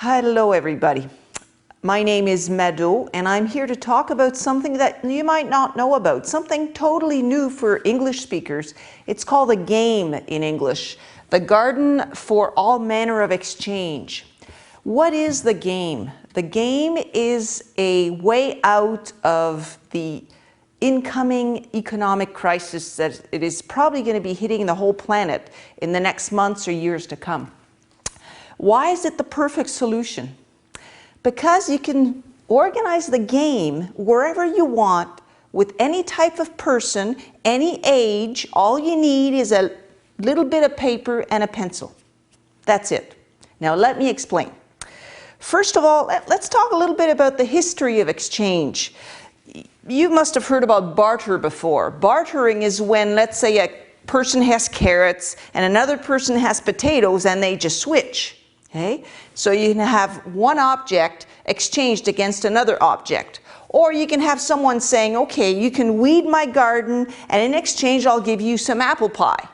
Hello everybody. My name is Mado and I'm here to talk about something that you might not know about, something totally new for English speakers. It's called a game in English, the garden for all manner of exchange. What is the game? The game is a way out of the incoming economic crisis that it is probably going to be hitting the whole planet in the next months or years to come. Why is it the perfect solution? Because you can organize the game wherever you want with any type of person, any age. All you need is a little bit of paper and a pencil. That's it. Now let me explain. First of all, let's talk a little bit about the history of exchange. You must have heard about barter before. Bartering is when, let's say, a person has carrots and another person has potatoes and they just switch. Okay? So you can have one object exchanged against another object. Or you can have someone saying, okay, you can weed my garden and in exchange I'll give you some apple pie.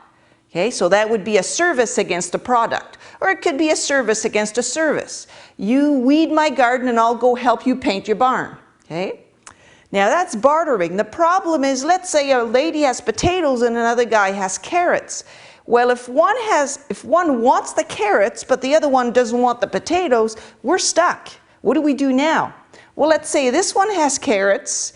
Okay? So that would be a service against a product. Or it could be a service against a service. You weed my garden and I'll go help you paint your barn. Okay? Now that's bartering. The problem is, let's say a lady has potatoes and another guy has carrots. Well, if one wants the carrots, but the other one doesn't want the potatoes, we're stuck. What do we do now? Well, let's say this one has carrots,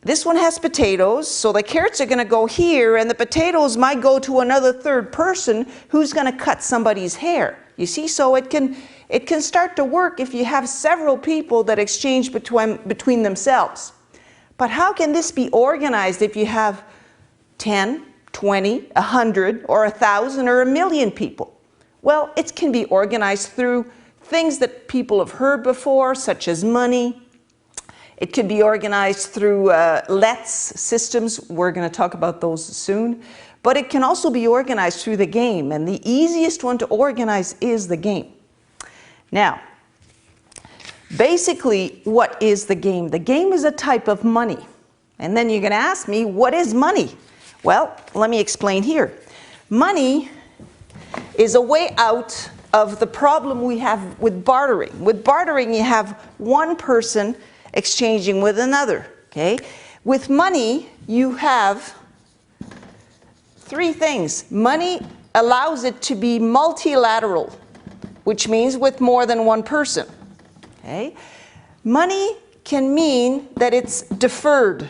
this one has potatoes, so the carrots are going to go here, and the potatoes might go to another third person who's going to cut somebody's hair. You see, so it can start to work if you have several people that exchange between themselves. But how can this be organized if you have 10, 20, 100, or 1,000, or 1,000,000 people? Well, it can be organized through things that people have heard before, such as money. It could be organized through lets systems. We're going to talk about those soon. But it can also be organized through the game, and the easiest one to organize is the game. Now, basically, what is the game? The game is a type of money. And then you're going to ask me, what is money? Well, let me explain here. Money is a way out of the problem we have with bartering. With bartering, you have one person exchanging with another. Okay? With money, you have three things. Money allows it to be multilateral, which means with more than one person. Okay? Money can mean that it's deferred,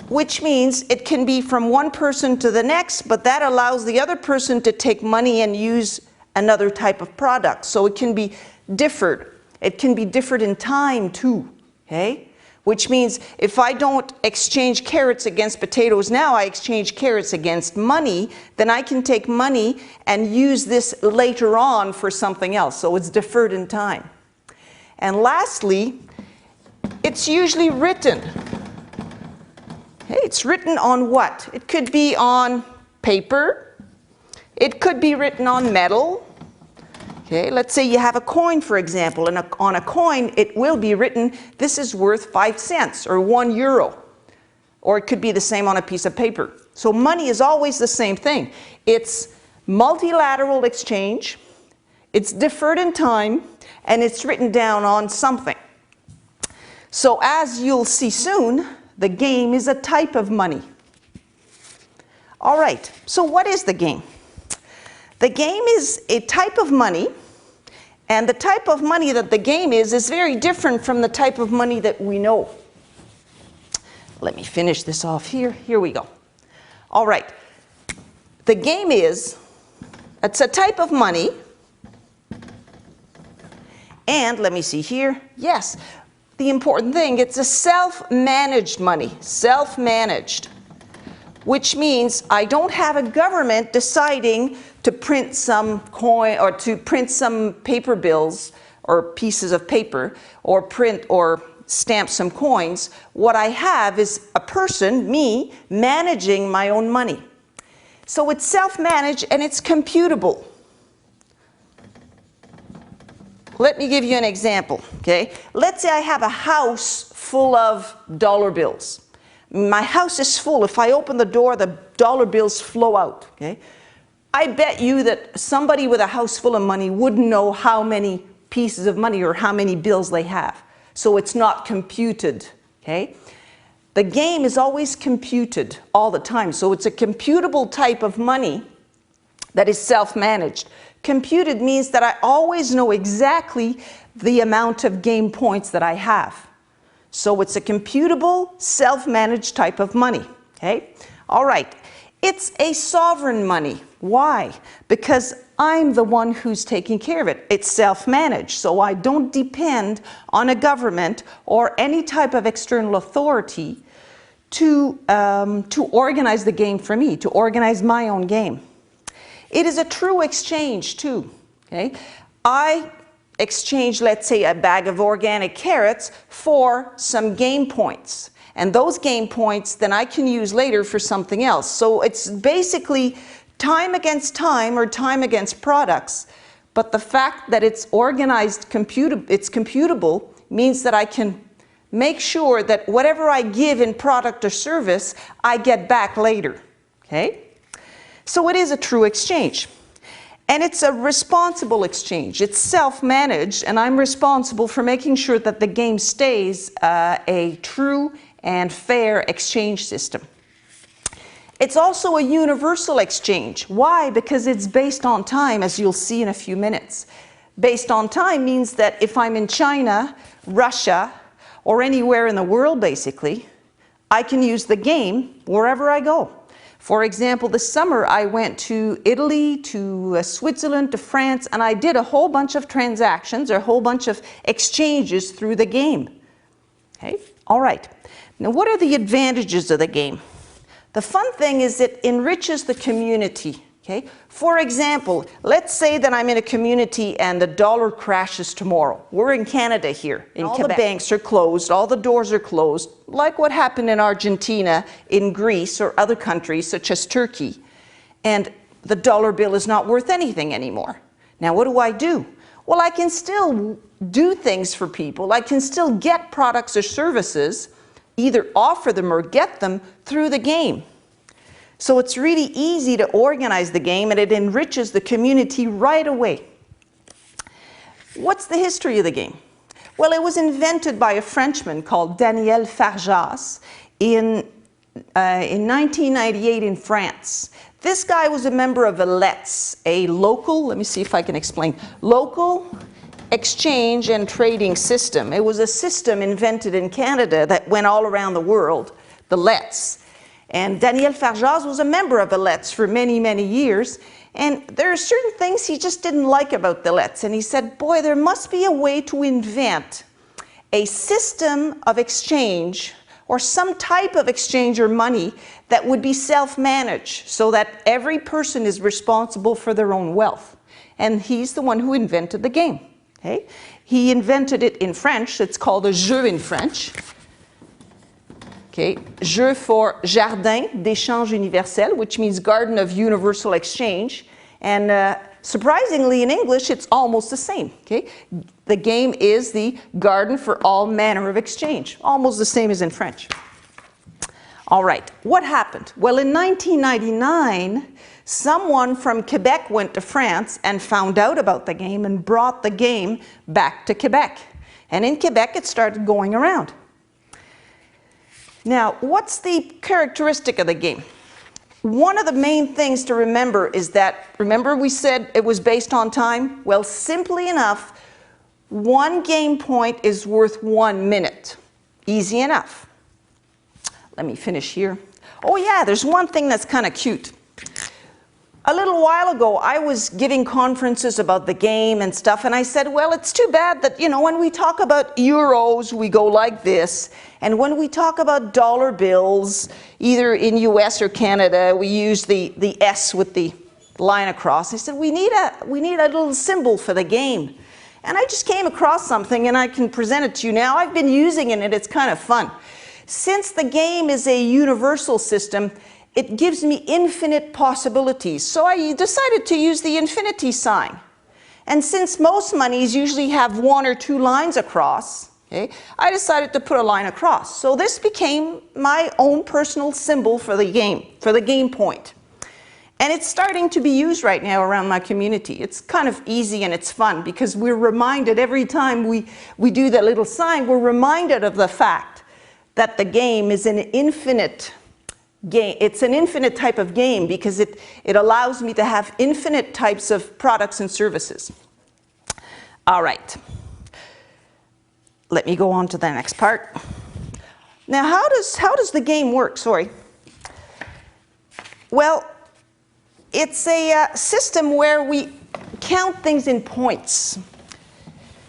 which means it can be from one person to the next, but that allows the other person to take money and use another type of product. So it can be differed. It can be differed in time too, okay? Which means if I don't exchange carrots against potatoes now, I exchange carrots against money, then I can take money and use this later on for something else. So it's deferred in time. And lastly, it's usually written. Okay, it's written on what? It could be on paper. It could be written on metal. Okay, let's say you have a coin, for example, and on a coin it will be written, this is worth 5 cents or 1 euro. Or it could be the same on a piece of paper. So money is always the same thing. It's multilateral exchange, it's deferred in time, and it's written down on something. So as you'll see soon, the game is a type of money. All right, so what is the game? The game is a type of money, and the type of money that the game is very different from the type of money that we know. Let me finish this off here. Here we go. All right. The game it's a type of money, and let me see here. Yes, the important thing, it's a self-managed money, self-managed, which means I don't have a government deciding to print some coin or to print some paper bills or pieces of paper or print or stamp some coins. What I have is a person, me, managing my own money. So it's self-managed and it's computable. Let me give you an example, okay? Let's say I have a house full of dollar bills. My house is full. If I open the door, the dollar bills flow out, okay? I bet you that somebody with a house full of money wouldn't know how many pieces of money or how many bills they have. So it's not computed, okay? The game is always computed all the time. So it's a computable type of money that is self-managed. Computed means that I always know exactly the amount of game points that I have. So it's a computable, self-managed type of money, okay? All right, it's a sovereign money. Why? Because I'm the one who's taking care of it. It's self-managed, so I don't depend on a government or any type of external authority to organize the game for me, to organize my own game. It is a true exchange too, okay? I exchange, let's say, a bag of organic carrots for some game points. And those game points, then I can use later for something else. So it's basically time against time or time against products. But the fact that it's organized, it's computable, means that I can make sure that whatever I give in product or service, I get back later, okay? So it is a true exchange. And it's a responsible exchange. It's self-managed, and I'm responsible for making sure that the game stays a true and fair exchange system. It's also a universal exchange. Why? Because it's based on time, as you'll see in a few minutes. Based on time means that if I'm in China, Russia, or anywhere in the world, basically, I can use the game wherever I go. For example, this summer I went to Italy, to Switzerland, to France, and I did a whole bunch of transactions or a whole bunch of exchanges through the game. Okay? All right. Now, what are the advantages of the game? The fun thing is it enriches the community. Okay? For example, let's say that I'm in a community and the dollar crashes tomorrow. We're in Canada here, in Quebec. All the banks are closed, all the doors are closed, like what happened in Argentina, in Greece, or other countries such as Turkey. And the dollar bill is not worth anything anymore. Now what do? Well, I can still do things for people. I can still get products or services, either offer them or get them through the game. So it's really easy to organize the game, and it enriches the community right away. What's the history of the game? Well, it was invented by a Frenchman called Daniel Farjas in 1998 in France. This guy was a member of Let's, a local, let me see if I can explain, local exchange and trading system. It was a system invented in Canada that went all around the world, the Let's. And Daniel Farjas was a member of the Let's for many, many years. And there are certain things he just didn't like about the Let's. And he said, boy, there must be a way to invent a system of exchange or some type of exchange or money that would be self-managed so that every person is responsible for their own wealth. And he's the one who invented the game. Okay? He invented it in French. It's called a jeu in French. Okay, jeu for jardin d'échange universel, which means garden of universal exchange. And surprisingly, in English, it's almost the same. Okay, the game is the garden for all manner of exchange, almost the same as in French. All right, what happened? Well, in 1999, someone from Quebec went to France and found out about the game and brought the game back to Quebec. And in Quebec, it started going around. Now, what's the characteristic of the game? One of the main things to remember is that, remember we said it was based on time? Well, simply enough, one game point is worth 1 minute. Easy enough. Let me finish here. Oh yeah, there's one thing that's kind of cute. A little while ago, I was giving conferences about the game and stuff, and I said, well, it's too bad that, you know, when we talk about euros, we go like this, and when we talk about dollar bills, either in US or Canada, we use the S with the line across. I said, we need a little symbol for the game. And I just came across something, and I can present it to you now. I've been using it, and it's kind of fun. Since the game is a universal system, it gives me infinite possibilities. So I decided to use the infinity sign. And since most monies usually have 1 or 2 lines across, okay, I decided to put a line across. So this became my own personal symbol for the game point. And it's starting to be used right now around my community. It's kind of easy and it's fun because we're reminded every time we do that little sign, we're reminded of the fact that the game is an infinite game. It's an infinite type of game because it allows me to have infinite types of products and services. All right. Let me go on to the next part. Now, how does the game work? Sorry. Well, it's a system where we count things in points.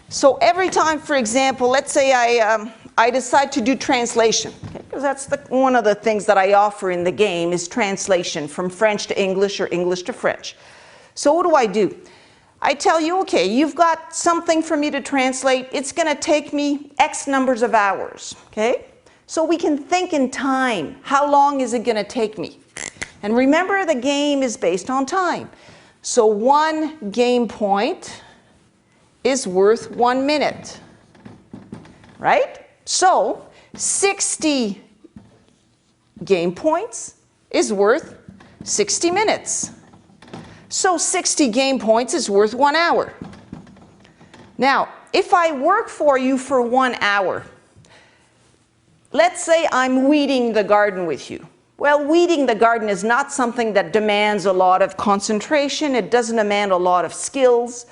So every time, for example, let's say I decide to do translation, because that's one of the things that I offer in the game is translation from French to English or English to French. So what do? I tell you, okay, you've got something for me to translate. It's going to take me X numbers of hours, okay? So we can think in time. How long is it going to take me? And remember, the game is based on time. So 1 game point is worth 1 minute, right? So 60 game points is worth 60 minutes. So 60 game points is worth 1 hour. Now, if I work for you for 1 hour, let's say I'm weeding the garden with you. Well, weeding the garden is not something that demands a lot of concentration. It doesn't demand a lot of skills.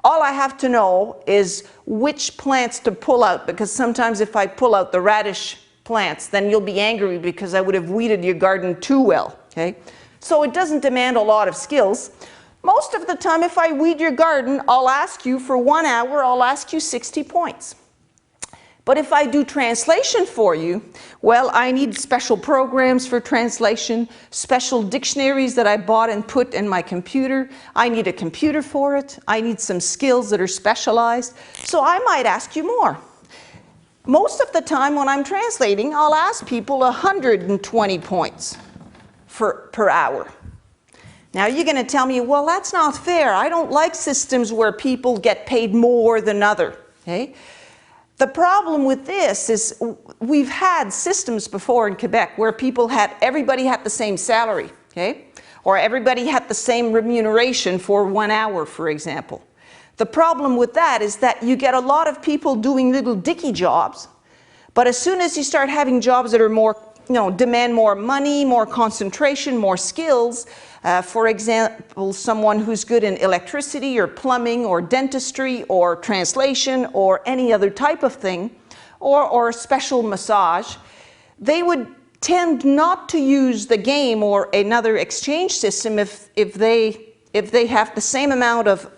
All I have to know is which plants to pull out, because sometimes if I pull out the radish plants, then you'll be angry because I would have weeded your garden too well, okay? So it doesn't demand a lot of skills. Most of the time, if I weed your garden, I'll ask you for 1 hour, I'll ask you 60 points. But if I do translation for you, well, I need special programs for translation, special dictionaries that I bought and put in my computer. I need a computer for it. I need some skills that are specialized. So I might ask you more. Most of the time when I'm translating, I'll ask people 120 points per hour. Now you're going to tell me, well, that's not fair. I don't like systems where people get paid more than others. Okay? The problem with this is we've had systems before in Quebec where everybody had the same salary, okay? Or everybody had the same remuneration for 1 hour, for example. The problem with that is that you get a lot of people doing little dicky jobs, but as soon as you start having jobs that are more, demand more money, more concentration, more skills, for example, someone who's good in electricity or plumbing or dentistry or translation or any other type of thing, or special massage, they would tend not to use the game or another exchange system if they have the same amount of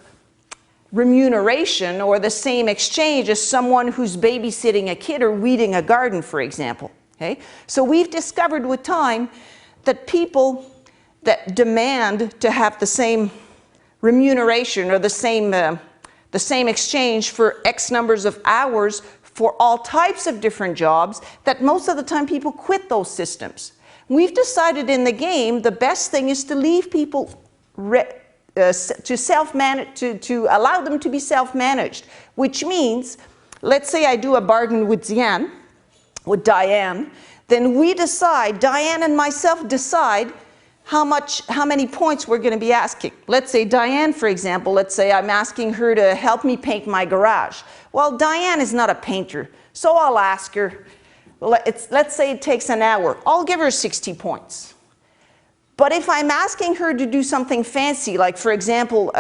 remuneration or the same exchange as someone who's babysitting a kid or weeding a garden, for example. Okay? So we've discovered with time that people that demand to have the same remuneration or the same exchange for X numbers of hours for all types of different jobs, that most of the time people quit those systems. We've decided in the game the best thing is to leave people to self-manage, to allow them to be self-managed, which means, let's say I do a bargain with Diane, then we decide, Diane and myself decide how many points we're going to be asking. Let's say Diane, for example, let's say I'm asking her to help me paint my garage. Well, Diane is not a painter, so I'll ask her, let's say it takes an hour. I'll give her 60 points. But if I'm asking her to do something fancy, like for example,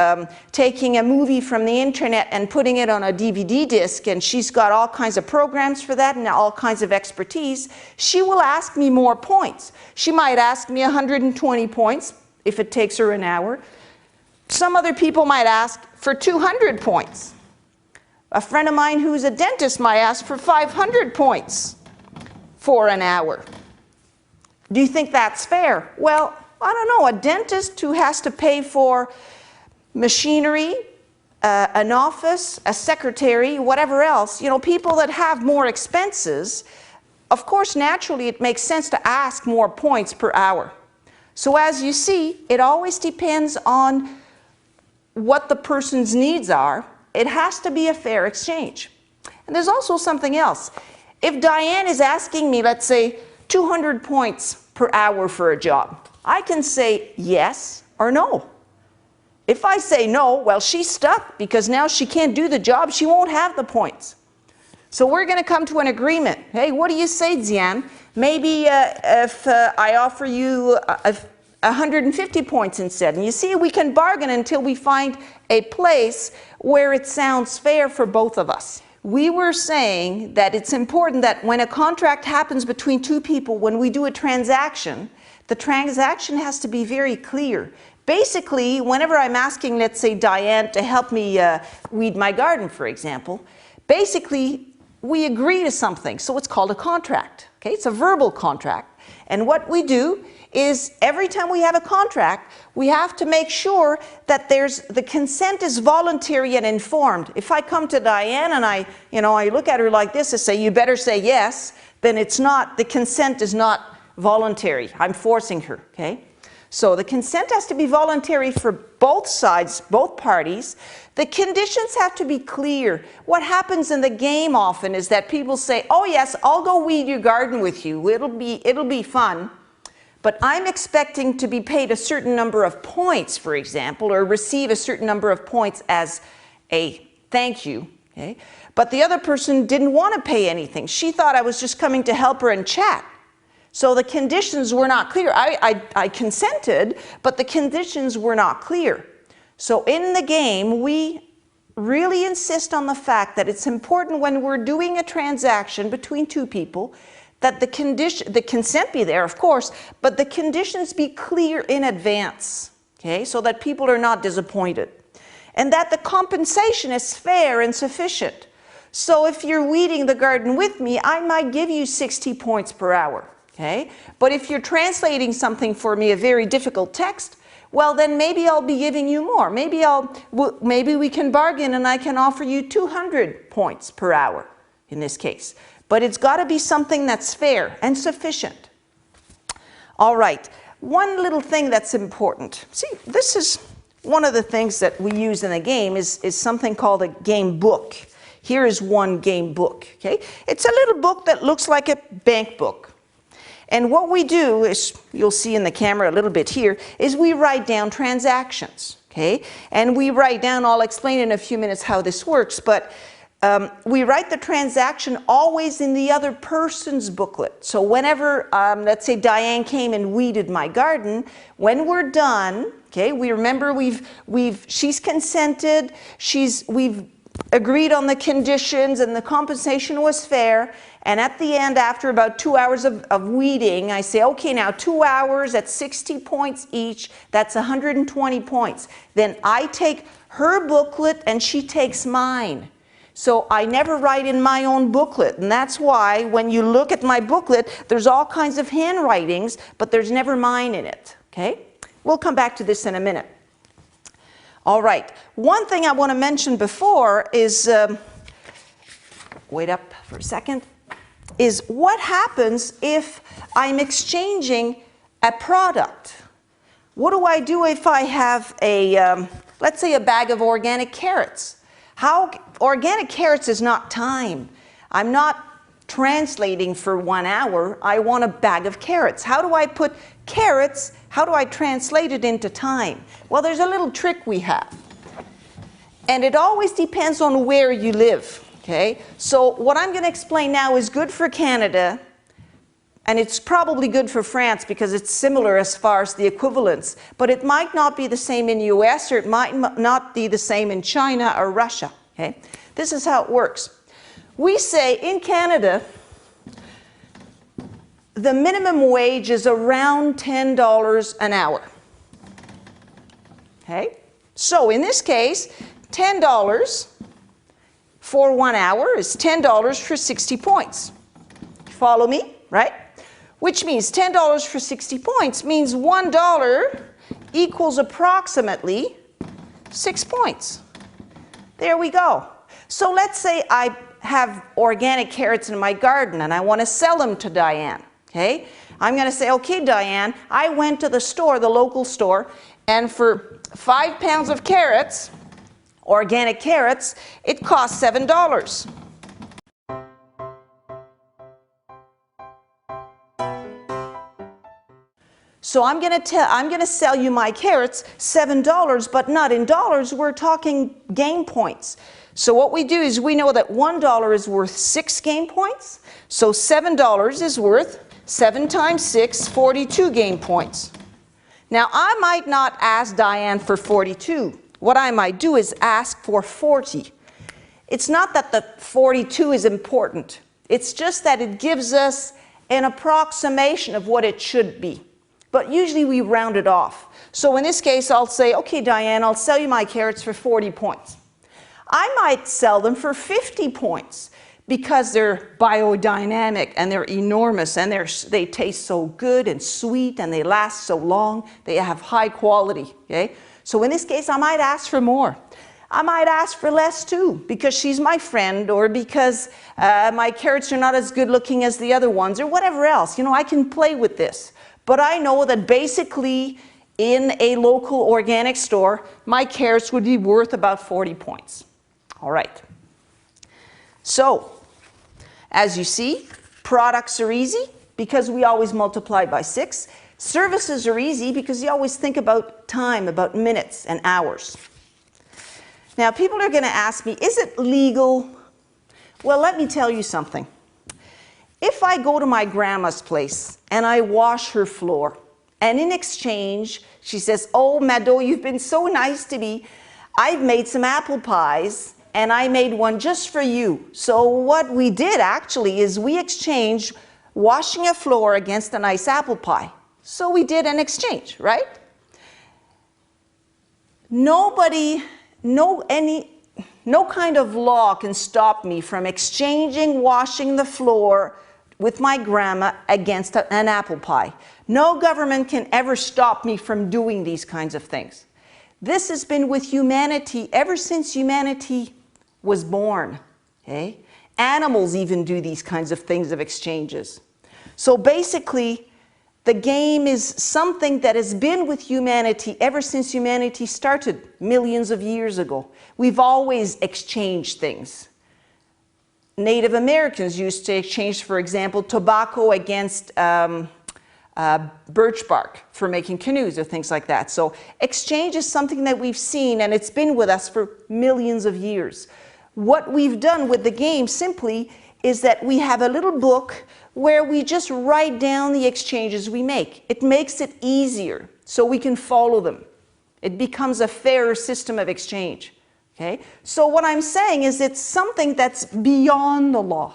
taking a movie from the internet and putting it on a DVD disc, and she's got all kinds of programs for that and all kinds of expertise, she will ask me more points. She might ask me 120 points if it takes her an hour. Some other people might ask for 200 points. A friend of mine who's a dentist might ask for 500 points for an hour. Do you think that's fair? Well, I don't know. A dentist who has to pay for machinery, an office, a secretary, whatever else, people that have more expenses, of course, naturally, it makes sense to ask more points per hour. So as you see, it always depends on what the person's needs are. It has to be a fair exchange. And there's also something else. If Diane is asking me, let's say, 200 points per hour for a job, I can say yes, or no? If I say no, well, she's stuck because now she can't do the job. She won't have the points. So we're going to come to an agreement. Hey, what do you say, Zian? Maybe if I offer you 150 points instead. And you see, we can bargain until we find a place where it sounds fair for both of us. We were saying that it's important that when a contract happens between two people, when we do a transaction, the transaction has to be very clear. Basically, whenever I'm asking, let's say, Diane to help me weed my garden, for example, basically, we agree to something. So it's called a contract. Okay? It's a verbal contract. And what we do is every time we have a contract, we have to make sure that the consent is voluntary and informed. If I come to Diane and I look at her like this and say, you better say yes, then it's not, the consent is not voluntary. I'm forcing her, okay? So the consent has to be voluntary for both sides, both parties. The conditions have to be clear. What happens in the game often is that people say, oh yes, I'll go weed your garden with you. It'll be fun. But I'm expecting to be paid a certain number of points, for example, or receive a certain number of points as a thank you. Okay? But the other person didn't want to pay anything. She thought I was just coming to help her and chat. So the conditions were not clear. I consented, but the conditions were not clear. So in the game, we really insist on the fact that it's important when we're doing a transaction between two people that the consent be there, of course, but the conditions be clear in advance, okay, so that people are not disappointed. And that the compensation is fair and sufficient. So if you're weeding the garden with me, I might give you 60 points per hour, okay? But if you're translating something for me, a very difficult text, well then maybe I'll be giving you more. Maybe we can bargain and I can offer you 200 points per hour in this case. But it's got to be something that's fair and sufficient. All right, one little thing that's important. See, this is one of the things that we use in the game is something called a game book. Here is one game book, okay? It's a little book that looks like a bank book. And what we do is, you'll see in the camera a little bit here, is we write down transactions, okay? And we write down, I'll explain in a few minutes how this works, but we write the transaction always in the other person's booklet. So whenever, let's say Diane came and weeded my garden, when we're done, okay, we remember she's consented, we've agreed on the conditions and the compensation was fair, and at the end, after about 2 hours of weeding, I say, okay, now 2 hours at 60 points each, that's 120 points. Then I take her booklet and she takes mine. So I never write in my own booklet, and that's why when you look at my booklet, there's all kinds of handwritings, but there's never mine in it, okay? We'll come back to this in a minute. All right, one thing I want to mention before is, wait up for a second, is what happens if I'm exchanging a product? What do I do if I have let's say a bag of organic carrots? Organic carrots is not time. I'm not translating for 1 hour. I want a bag of carrots. How do I put carrots, how do I translate it into time? Well, there's a little trick we have. And it always depends on where you live, okay? So what I'm going to explain now is good for Canada, and it's probably good for France because it's similar as far as the equivalence, but it might not be the same in US, or it might not be the same in China or Russia, okay? This is how it works. We say in Canada, the minimum wage is around $10 an hour, okay? So in this case, $10 for 1 hour is $10 for 60 points. Follow me, right? Which means $10 for 60 points means $1 equals approximately 6 points. There we go. So let's say I have organic carrots in my garden and I want to sell them to Diane, okay? I'm going to say, okay, Diane, I went to the store, the local store, and for 5 pounds of carrots, organic carrots, it costs $7. So I'm going to sell you my carrots $7, but not in dollars. We're talking game points. So what we do is we know that $1 is worth 6 game points. So $7 is worth 7 times 6, 42 game points. Now I might not ask Diane for 42. What I might do is ask for 40. It's not that the 42 is important. It's just that it gives us an approximation of what it should be. But usually we round it off. So in this case, I'll say, okay, Diane, I'll sell you my carrots for 40 points. I might sell them for 50 points because they're biodynamic and they're enormous and they taste so good and sweet and they last so long. They have high quality, okay? So in this case, I might ask for more. I might ask for less too because she's my friend or because my carrots are not as good looking as the other ones or whatever else. You know, I can play with this. But I know that basically in a local organic store, my carrots would be worth about 40 points. All right. So, as you see, products are easy because we always multiply by 6. Services are easy because you always think about time, about minutes and hours. Now, people are going to ask me, is it legal? Well, let me tell you something. If I go to my grandma's place and I wash her floor, and in exchange, she says, oh, Mado, you've been so nice to me. I've made some apple pies, and I made one just for you. So what we did actually is we exchanged washing a floor against a nice apple pie. So we did an exchange, right? No kind of law can stop me from exchanging washing the floor with my grandma against an apple pie. No government can ever stop me from doing these kinds of things. This has been with humanity ever since humanity was born. Okay? Animals even do these kinds of things of exchanges. So basically, the game is something that has been with humanity ever since humanity started millions of years ago. We've always exchanged things. Native Americans used to exchange, for example, tobacco against birch bark for making canoes or things like that. So exchange is something that we've seen and it's been with us for millions of years. What we've done with the game simply is that we have a little book where we just write down the exchanges we make. It makes it easier so we can follow them. It becomes a fairer system of exchange. Okay? So what I'm saying is it's something that's beyond the law.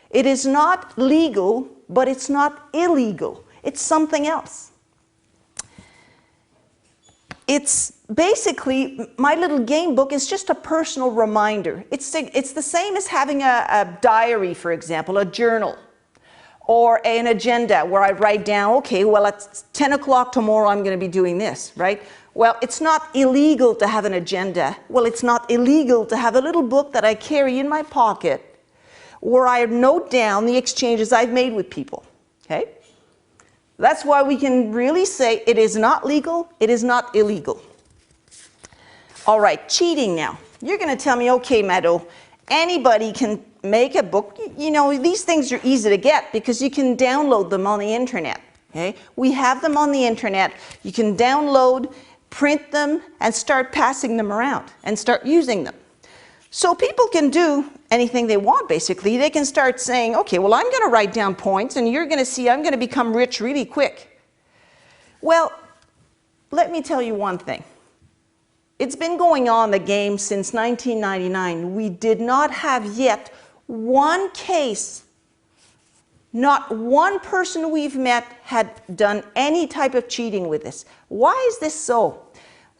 It is not legal, but it's not illegal. It's something else. It's basically, my little game book is just a personal reminder. It's the same as having a diary, for example, a journal, or an agenda where I write down, okay, well, at 10 o'clock tomorrow I'm going to be doing this, right? Well, it's not illegal to have an agenda. Well, it's not illegal to have a little book that I carry in my pocket where I note down the exchanges I've made with people, okay? That's why we can really say it is not legal, it is not illegal. All right, cheating now. You're going to tell me, okay, Mado, anybody can make a book. You know, these things are easy to get because you can download them on the internet, okay? We have them on the internet. You can download, print them, and start passing them around and start using them. So people can do anything they want, basically. They can start saying, okay, well, I'm going to write down points, and you're going to see I'm going to become rich really quick. Well, let me tell you one thing. It's been going on, the game, since 1999. We did not have yet one case, not one person we've met had done any type of cheating with this. Why is this so?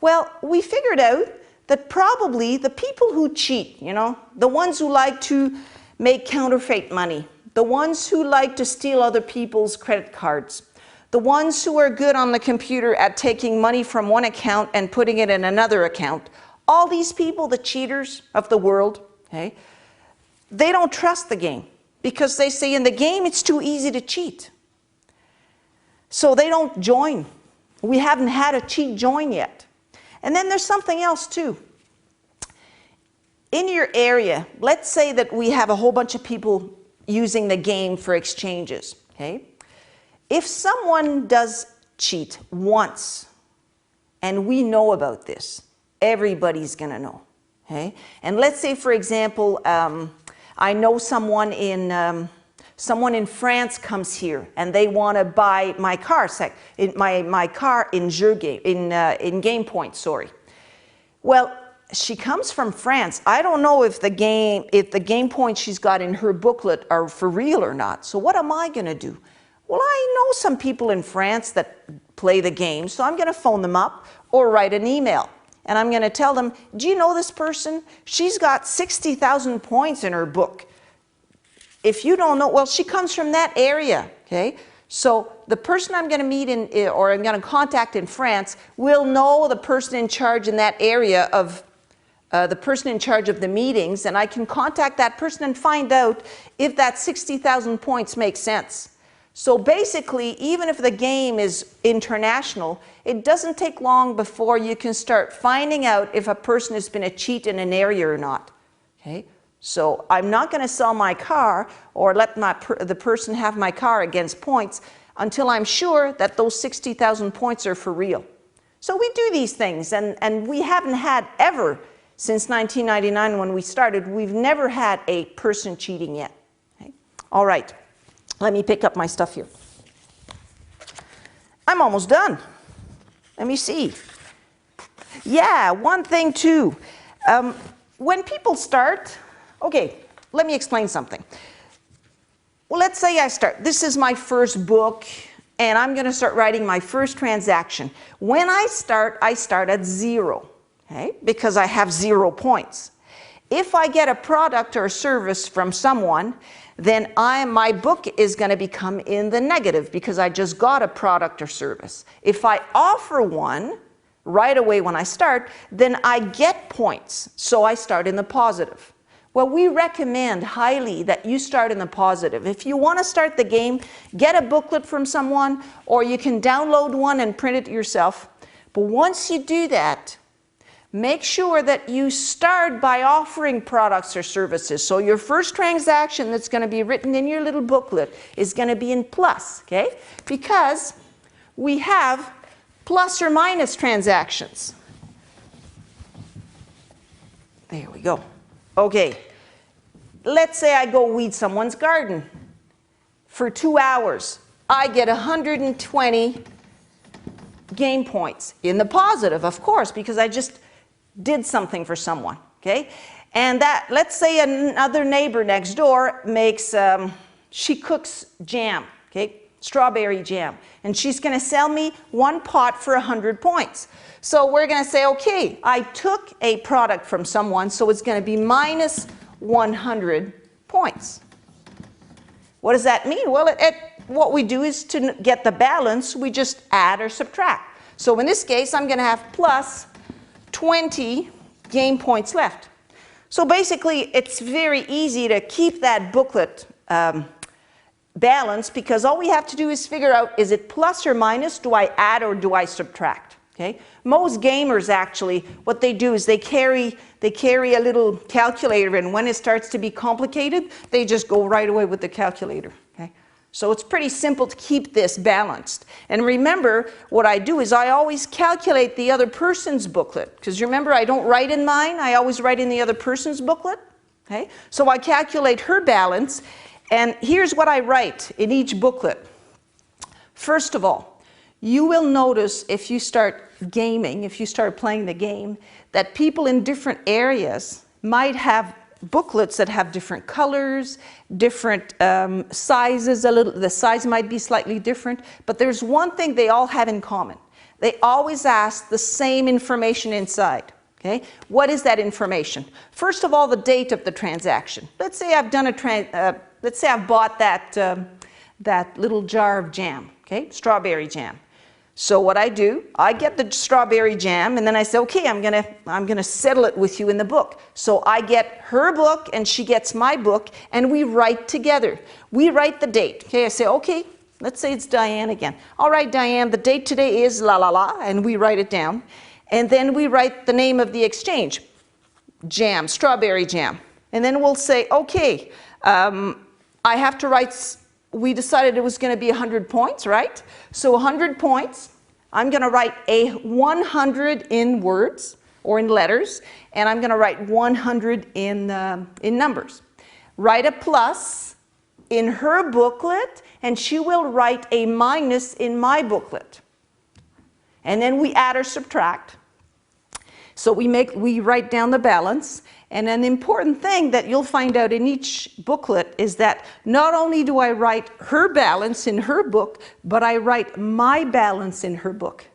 Well, we figured out that probably the people who cheat, you know, the ones who like to make counterfeit money, the ones who like to steal other people's credit cards, the ones who are good on the computer at taking money from one account and putting it in another account, all these people, the cheaters of the world, okay, they don't trust the game because they say in the game it's too easy to cheat. So they don't join. We haven't had a cheat join yet. And then there's something else too. In your area, let's say that we have a whole bunch of people using the game for exchanges, okay? If someone does cheat once, and we know about this, everybody's going to know. Okay? And let's say, for example, I know someone in France comes here and they want to buy my car, my car in game points. Sorry. Well, she comes from France. I don't know if the game points she's got in her booklet are for real or not. So what am I going to do? Well, I know some people in France that play the game, so I'm going to phone them up or write an email. And I'm going to tell them, do you know this person? She's got 60,000 points in her book. If you don't know, well, she comes from that area, okay? So the person I'm going to meet or I'm going to contact in France will know the person in charge in that area of the person in charge of the meetings, and I can contact that person and find out if that 60,000 points makes sense. So basically, even if the game is international, it doesn't take long before you can start finding out if a person has been a cheat in an area or not. Okay? So I'm not going to sell my car or let the person have my car against points until I'm sure that those 60,000 points are for real. So we do these things, and we haven't had ever, since 1999 when we started, we've never had a person cheating yet. Okay? All right. Let me pick up my stuff here. I'm almost done. Let me see. Yeah, one thing too. When people start, okay, let me explain something. Well, let's say I start. This is my first book, and I'm going to start writing my first transaction. When I start at 0, okay, because I have 0 points. If I get a product or a service from someone, then my book is going to become in the negative because I just got a product or service. If I offer one right away when I start, then I get points, so I start in the positive. Well, we recommend highly that you start in the positive. If you want to start the game, get a booklet from someone, or you can download one and print it yourself. But once you do that, make sure that you start by offering products or services. So your first transaction that's going to be written in your little booklet is going to be in plus, okay? Because we have plus or minus transactions. There we go. Okay, let's say I go weed someone's garden for 2 hours. I get 120 game points in the positive, of course, because I just did something for someone, okay? And that, let's say another neighbor next door makes, she cooks jam, okay? Strawberry jam. And she's going to sell me 1 pot for 100 points. So we're going to say, okay, I took a product from someone, so it's going to be minus 100 points. What does that mean? Well, what we do is to get the balance, we just add or subtract. So in this case, I'm going to have plus 20 game points left. So basically, it's very easy to keep that booklet balanced, because all we have to do is figure out, is it plus or minus? Do I add or do I subtract? Okay? Most gamers actually, what they do is they carry a little calculator, and when it starts to be complicated, they just go right away with the calculator. Okay? So it's pretty simple to keep this balanced. And remember, what I do is I always calculate the other person's booklet. Because remember, I don't write in mine, I always write in the other person's booklet. Okay? So I calculate her balance, and here's what I write in each booklet. First of all, you will notice if you start gaming, if you start playing the game, that people in different areas might have booklets that have different colors, different sizes, the size might be slightly different, but there's one thing they all have in common. They always ask the same information inside. Okay? What is that information? First of all, the date of the transaction. Let's say I've done let's say I've bought that little jar of jam, okay? Strawberry jam. So what I do, I get the strawberry jam, and then I say, okay, I'm gonna settle it with you in the book. So I get her book, and she gets my book, and we write together. We write the date. Okay, I say, okay, let's say it's Diane again. All right, Diane, the date today is la la la, and we write it down. And then we write the name of the exchange, jam, strawberry jam. And then we'll say, okay, I have to write we decided it was going to be 100 points, right? So 100 points. I'm going to write a 100 in words or in letters, and I'm going to write 100 in numbers. Write a plus in her booklet, and she will write a minus in my booklet. And then we add or subtract. So we write down the balance. And an important thing that you'll find out in each booklet is that not only do I write her balance in her book, but I write my balance in her book.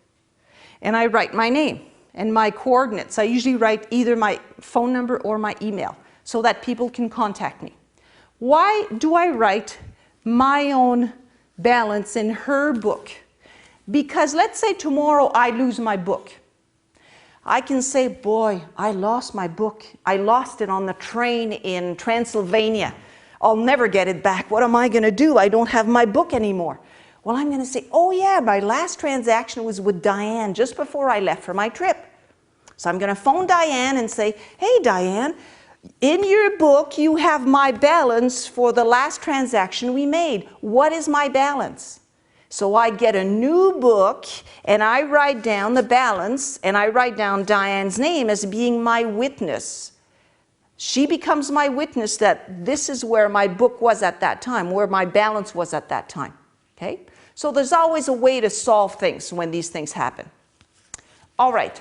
And I write my name and my coordinates. I usually write either my phone number or my email so that people can contact me. Why do I write my own balance in her book? Because let's say tomorrow I lose my book. I can say, boy, I lost my book. I lost it on the train in Transylvania. I'll never get it back. What am I going to do? I don't have my book anymore. Well, I'm going to say, oh yeah, my last transaction was with Diane just before I left for my trip. So I'm going to phone Diane and say, hey Diane, in your book you have my balance for the last transaction we made. What is my balance? So I get a new book and I write down the balance and I write down Diane's name as being my witness. She becomes my witness that this is where my book was at that time, where my balance was at that time. Okay? So there's always a way to solve things when these things happen. All right.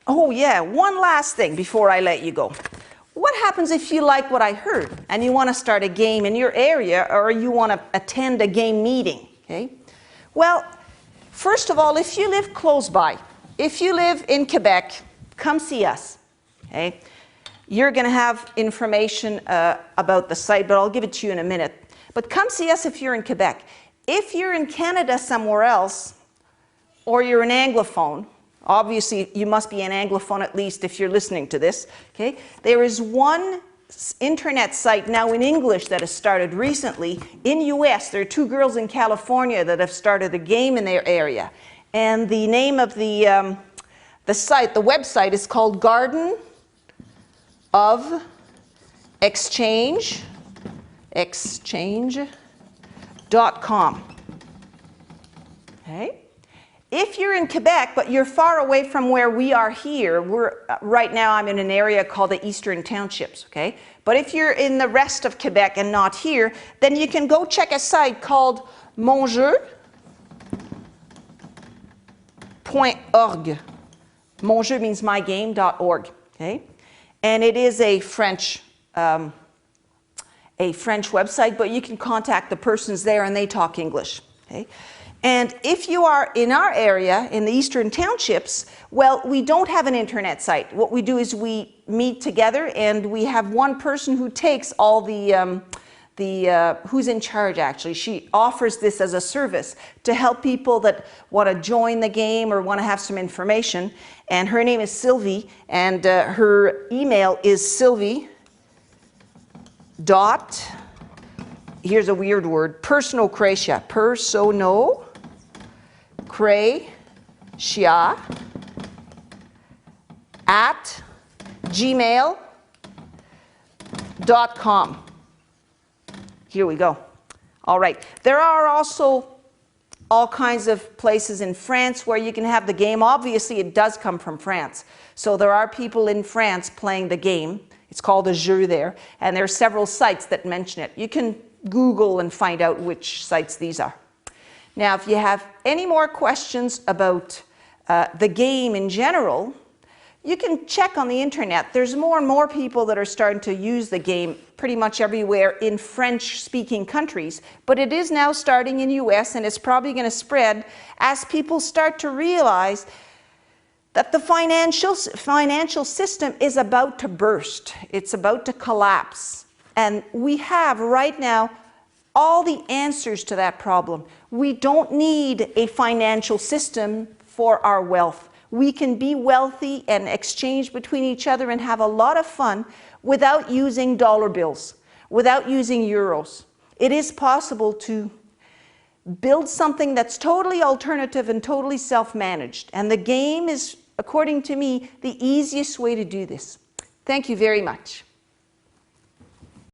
Oh yeah, one last thing before I let you go. What happens if you like what I heard and you want to start a game in your area or you want to attend a game meeting? Okay? Well, first of all, if you live close by, if you live in Quebec, come see us. Okay? You're going to have information about the site, but I'll give it to you in a minute. But come see us if you're in Quebec. If you're in Canada somewhere else, or you're an Anglophone, obviously, you must be an Anglophone at least if you're listening to this. Okay? There is one internet site now in English that has started recently. In US, there are two girls in California that have started a game in their area. And the name of the site, the website is called Garden of exchange.com. Okay? If you're in Quebec, but you're far away from where we are here, right now I'm in an area called the Eastern Townships, okay? But if you're in the rest of Quebec and not here, then you can go check a site called monjeu.org. Monjeu means mygame.org, okay? And it is a French website, but you can contact the persons there and they talk English, okay? And if you are in our area, in the Eastern Townships, well, we don't have an internet site. What we do is we meet together and we have one person who takes all who's in charge actually. She offers this as a service to help people that want to join the game or want to have some information. And her name is Sylvie, and her email is Sylvie dot, here's a weird word, personocratia, personocratia at gmail.com. Here we go. All right. There are also all kinds of places in France where you can have the game. Obviously, it does come from France. So there are people in France playing the game. It's called a jeu there. And there are several sites that mention it. You can Google and find out which sites these are. Now, if you have any more questions about the game in general, you can check on the internet. There's more and more people that are starting to use the game pretty much everywhere in French-speaking countries. But it is now starting in US, and it's probably going to spread as people start to realize that the financial system is about to burst. It's about to collapse. And we have right now all the answers to that problem. We don't need a financial system for our wealth. We can be wealthy and exchange between each other and have a lot of fun without using dollar bills, without using euros. It is possible to build something that's totally alternative and totally self-managed. And the game is, according to me, the easiest way to do this. Thank you very much.